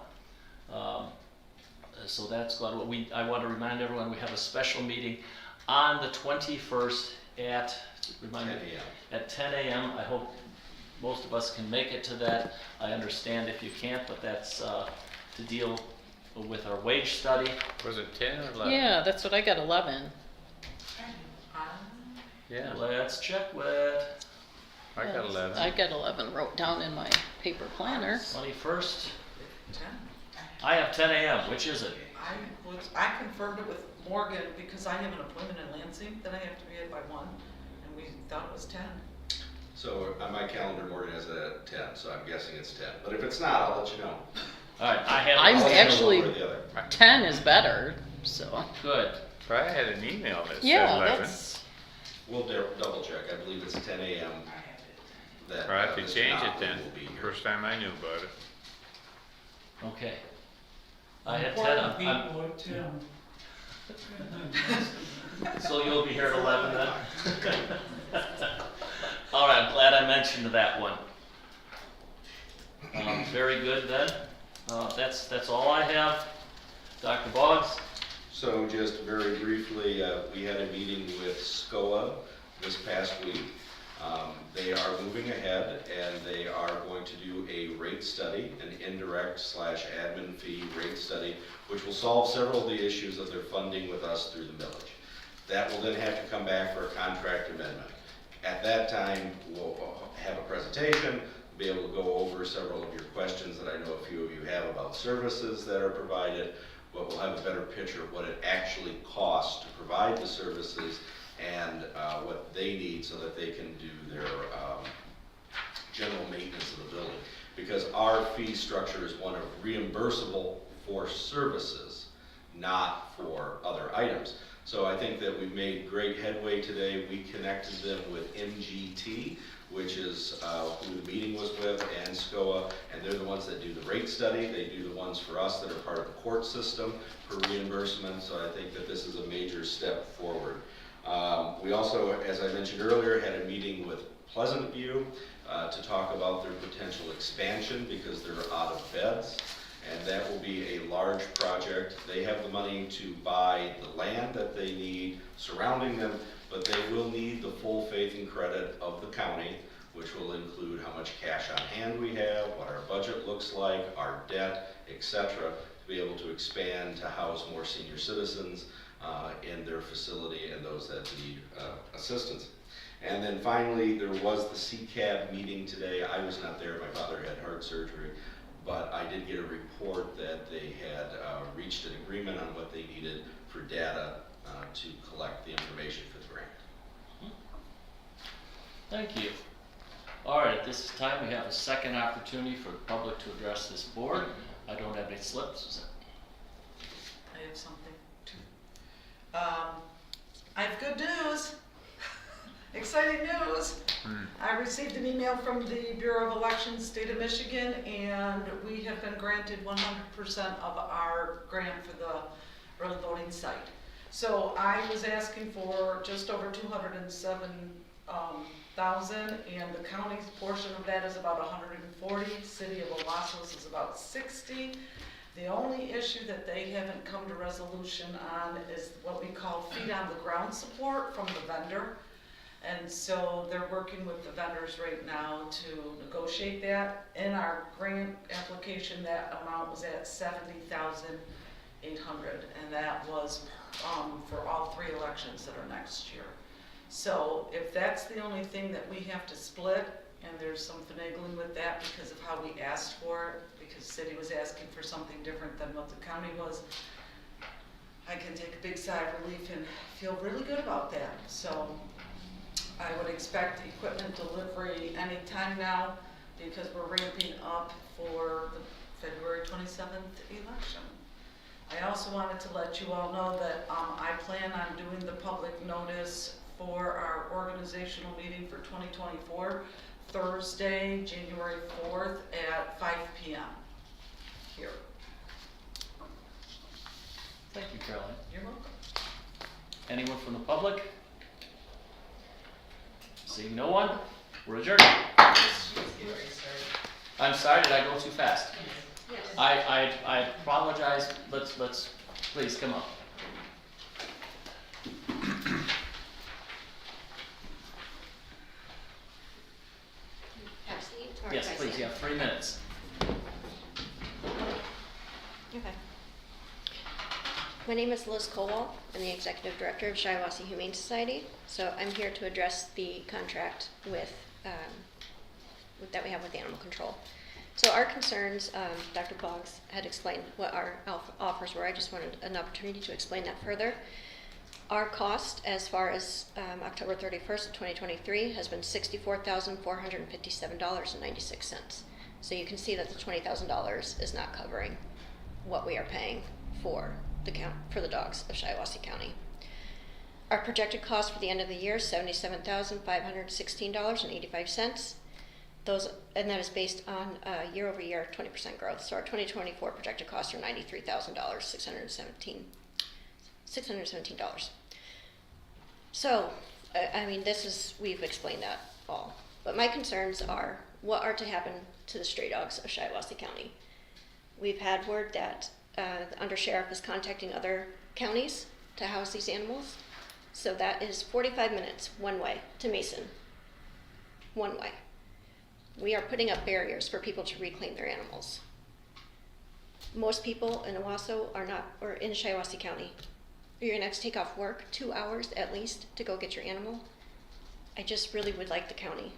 So that's gone. I want to remind everyone we have a special meeting on the 21st at, remind me, 10 a.m. at 10 a.m. I hope most of us can make it to that. I understand if you can't, but that's to deal with our wage study. Was it 10 or 11? Yeah, that's what I got, 11. Yeah, Let's check with I got 11. I got 11 wrote down in my paper planner. 21st. 10. I have 10 a.m. Which is it? I confirmed it with Morgan because I have an appointment in Lansing that I have to be at by 1, and we thought it was 10. So on my calendar, Morgan has it at 10, so I'm guessing it's 10. But if it's not, I'll let you know. All right, I have. I'm I'll let you know actually- one way or the other. 10 is better, so. Good. But I had an email that said Yeah, 11. that's, We'll double check. I believe it's 10 a.m. that Or I have to Mr. change it Knopfler then. will be here. First time I knew about it. Okay. I had 10. Important people at 10. So you'll be here at 11 then? All right, I'm glad I mentioned that one. Very good then. That's all I have. Dr. Boggs? So just very briefly, we had a meeting with SCOA this past week. They are moving ahead and they are going to do a rate study, an indirect/admin fee rate study, which will solve several of the issues that they're funding with us through the millage. That will then have to come back for a contract amendment. At that time, we'll have a presentation, be able to go over several of your questions that I know a few of you have about services that are provided, but we'll have a better picture of what it actually costs to provide the services and what they need so that they can do their general maintenance of the building. Because our fee structure is one of reimbursable for services, not for other items. So I think that we've made great headway today. We connected them with MGT, which is who the meeting was with, and SCOA, and they're the ones that do the rate study. They do the ones for us that are part of the court system for reimbursement, so I think that this is a major step forward. We also, as I mentioned earlier, had a meeting with Pleasant View to talk about their potential expansion because they're out of beds, and that will be a large project. They have the money to buy the land that they need surrounding them, but they will need the full faith and credit of the county, which will include how much cash on hand we have, what our budget looks like, our debt, etc., to be able to expand to house more senior citizens in their facility and those that need assistance. And then finally, there was the CCAB meeting today. I was not there, my father had heart surgery, but I did get a report that they had reached an agreement on what they needed for data to collect the information for the grant. Thank you. All right, at this time, we have a second opportunity for the public to address this board. I don't have any slips. I have something too. I have good news. Exciting news. I received an email from the Bureau of Elections, State of Michigan, and we have been granted 100% of our grant for the early voting site. So I was asking for just over 207,000, and the county's portion of that is about 140. City of Shiawassee is about 60. The only issue that they haven't come to resolution on is what we call feet on the ground support from the vendor. And so they're working with the vendors right now to negotiate that. In our grant application, that amount was at $70,800, and that was for all 3 elections that are next year. So if that's the only thing that we have to split, and there's some finagling with that because of how we asked for it, because the city was asking for something different than what the county was, I can take a big sigh of relief and feel really good about that. So I would expect equipment delivery anytime now because we're ramping up for the February 27th election. I also wanted to let you all know that I plan on doing the public notice for our organizational meeting for 2024, Thursday, January 4th at 5 p.m. here. Thank you, Caroline. You're welcome. Anyone from the public? Seeing no one, we're adjourned. I'm sorry, did I go too fast? Yes. I apologize. Let's please come up. Pepsi or Yes, Pepsi? please. You have 3 minutes. Okay. My name is Liz Colwell. I'm the Executive Director of Shiawassee Humane Society. So I'm here to address the contract that we have with Animal Control. So our concerns, Dr. Boggs had explained what our offers were. I just wanted an opportunity to explain that further. Our cost as far as October 31st of 2023 has been $64,457.96. So you can see that the $20,000 is not covering what we are paying for the dogs of Shiawassee County. Our projected cost for the end of the year is $77,516.85. And that is based on year over year 20% growth. So our 2024 projected costs are $93,617. So, I mean, we've explained that all. But my concerns are what are to happen to the stray dogs of Shiawassee County. We've had word that the undersheriff is contacting other counties to house these animals. So that is 45 minutes one way to Mason. One way. We are putting up barriers for people to reclaim their animals. Most people in Owasso or in Shiawassee County, you're gonna have to take off work 2 hours at least to go get your animal. I just really would like the county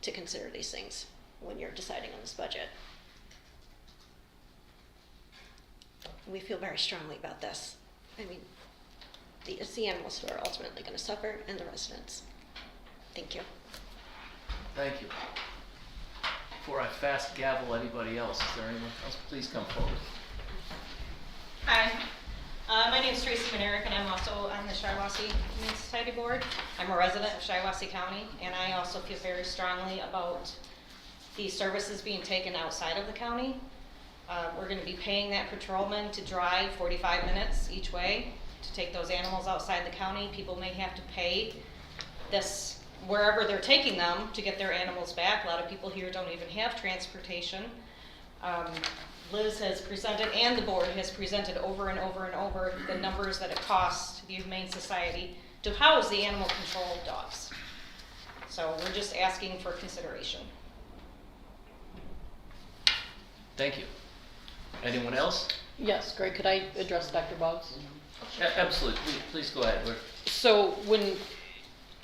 to consider these things when you're deciding on this budget. We feel very strongly about this. I mean, it's the animals who are ultimately gonna suffer and the residents. Thank you. Thank you. Before I fast gavel anybody else, is there anyone else? Please come forward. Hi, my name is Tracy Manerick, and I'm also on the Shiawassee Humane Society Board. I'm a resident of Shiawassee County, and I also feel very strongly about the services being taken outside of the county. We're going to be paying that patrolman to drive 45 minutes each way to take those animals outside the county. People may have to pay this wherever they're taking them to get their animals back. A lot of people here don't even have transportation. Liz has presented, and the board has presented over and over and over the numbers that it costs the Humane Society to house the animal control dogs. So we're just asking for consideration. Thank you. Anyone else? Yes, Greg, could I address Dr. Boggs? Absolutely. Please go ahead. So when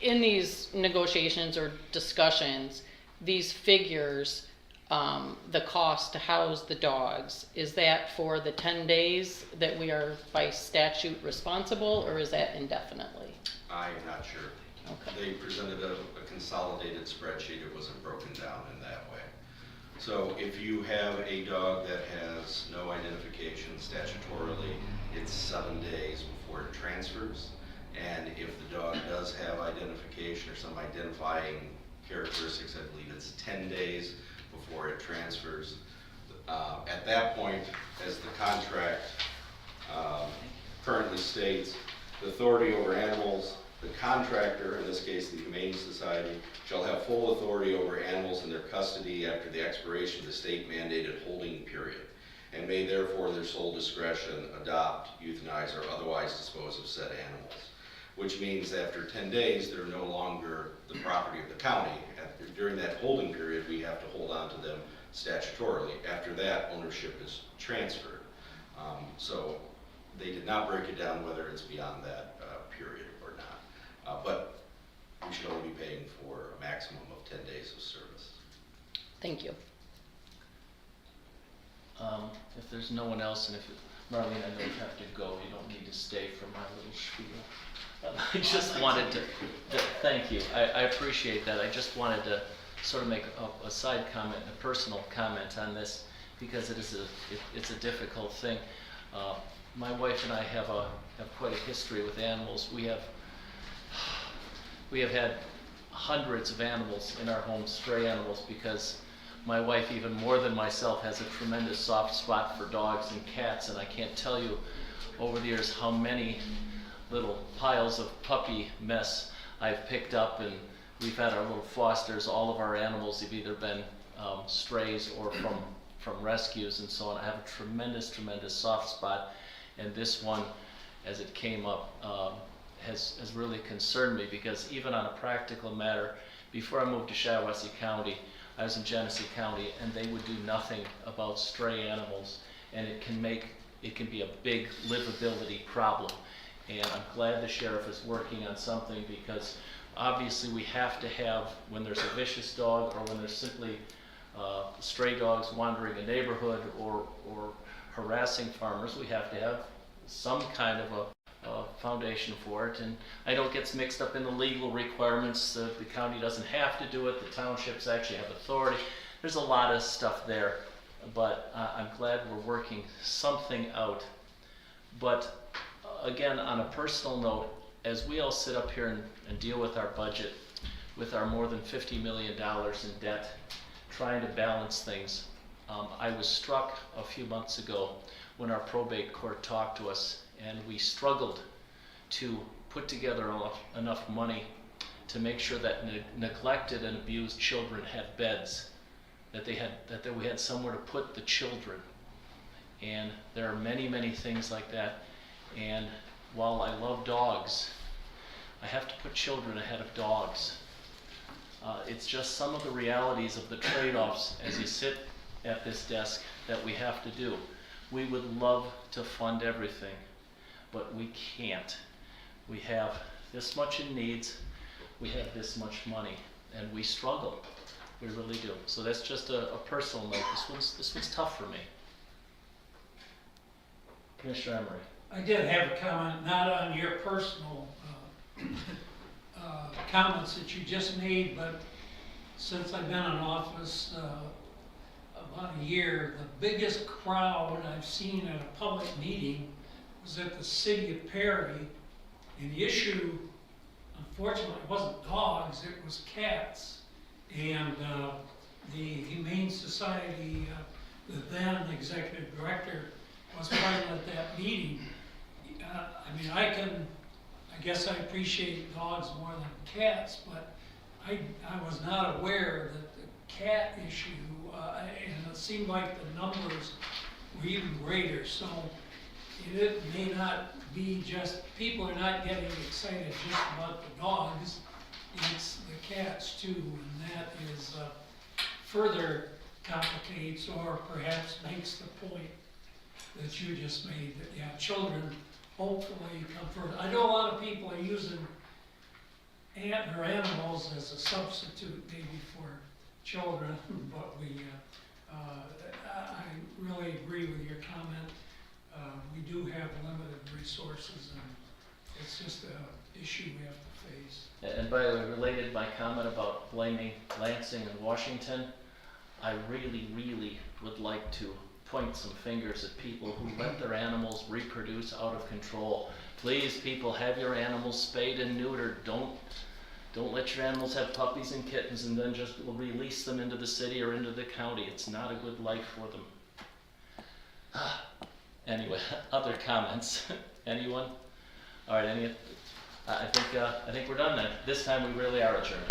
in these negotiations or discussions, these figures, the cost to house the dogs, is that for the 10 days that we are by statute responsible, or is that indefinitely? I'm not sure. Okay. They presented a consolidated spreadsheet. It wasn't broken down in that way. So if you have a dog that has no identification statutorily, it's 7 days before it transfers. And if the dog does have identification or some identifying characteristics, I believe it's 10 days before it transfers. At that point, as the contract currently states, the authority over animals, the contractor, in this case the Humane Society, shall have full authority over animals in their custody after the expiration of the state mandated holding period, and may therefore in their sole discretion adopt, euthanize, or otherwise dispose of said animals. Which means after 10 days, they're no longer the property of the county. During that holding period, we have to hold on to them statutorily. After that, ownership is transferred. So they did not break it down whether it's beyond that period or not. But we should only be paying for a maximum of 10 days of service. Thank you. If there's no one else, and if Marlene, I know you have to go, you don't need to stay for my little spiel. I just wanted to thank you. I appreciate that. I just wanted to sort of make a side comment, a personal comment on this, because it's a difficult thing. My wife and I have quite a history with animals. We have We have had hundreds of animals in our home, stray animals, because my wife, even more than myself, has a tremendous soft spot for dogs and cats, and I can't tell you over the years how many little piles of puppy mess I've picked up, and we've had our little fosters. All of our animals have either been strays or from rescues and so on. I have a tremendous soft spot, and this one, as it came up, has really concerned me, because even on a practical matter, before I moved to Shiawassee County, I was in Genesee County, and they would do nothing about stray animals, and it can be a big livability problem. And I'm glad the sheriff is working on something, because obviously we have to have, when there's a vicious dog or when there's simply stray dogs wandering a neighborhood or harassing farmers, we have to have some kind of a foundation for it. And I know it gets mixed up in the legal requirements. The county doesn't have to do it. The townships actually have authority. There's a lot of stuff there, but I'm glad we're working something out. But again, on a personal note, as we all sit up here and deal with our budget, with our more than $50 million in debt, trying to balance things, I was struck a few months ago when our probate court talked to us, and we struggled to put together enough money to make sure that neglected and abused children had beds, that we had somewhere to put the children. And there are many things like that. And while I love dogs, I have to put children ahead of dogs. It's just some of the realities of the trade-offs as you sit at this desk that we have to do. We would love to fund everything, but we can't. We have this much in needs, we have this much money, and we struggle. We really do. So that's just a personal note. This one's tough for me. Commissioner Emery. I did have a comment, not on your personal comments that you just made, but since I've been in office about a year, the biggest crowd I've seen at a public meeting was at the city of Perry, and the issue, unfortunately, wasn't dogs, it was cats. And the Humane Society, the then executive director, was present at that meeting. I mean, I guess I appreciate dogs more than cats, but I was not aware that the cat issue, and it seemed like the numbers were even greater. So it may not be just, people are not getting excited just about the dogs, it's the cats too, and that is further complicates or perhaps makes the point that you just made, that yeah, children hopefully come first. I know a lot of people are using animals as a substitute maybe for children, but I really agree with your comment. We do have limited resources, and it's just an issue we have to face. And by the way, related my comment about blaming Lansing and Washington, I really would like to point some fingers at people who let their animals reproduce out of control. Please, people, have your animals spayed and neutered. Don't let your animals have puppies and kittens and then just release them into the city or into the county. It's not a good life for them. Anyway, other comments? Anyone? All right, I think we're done then. This time we really are adjourned.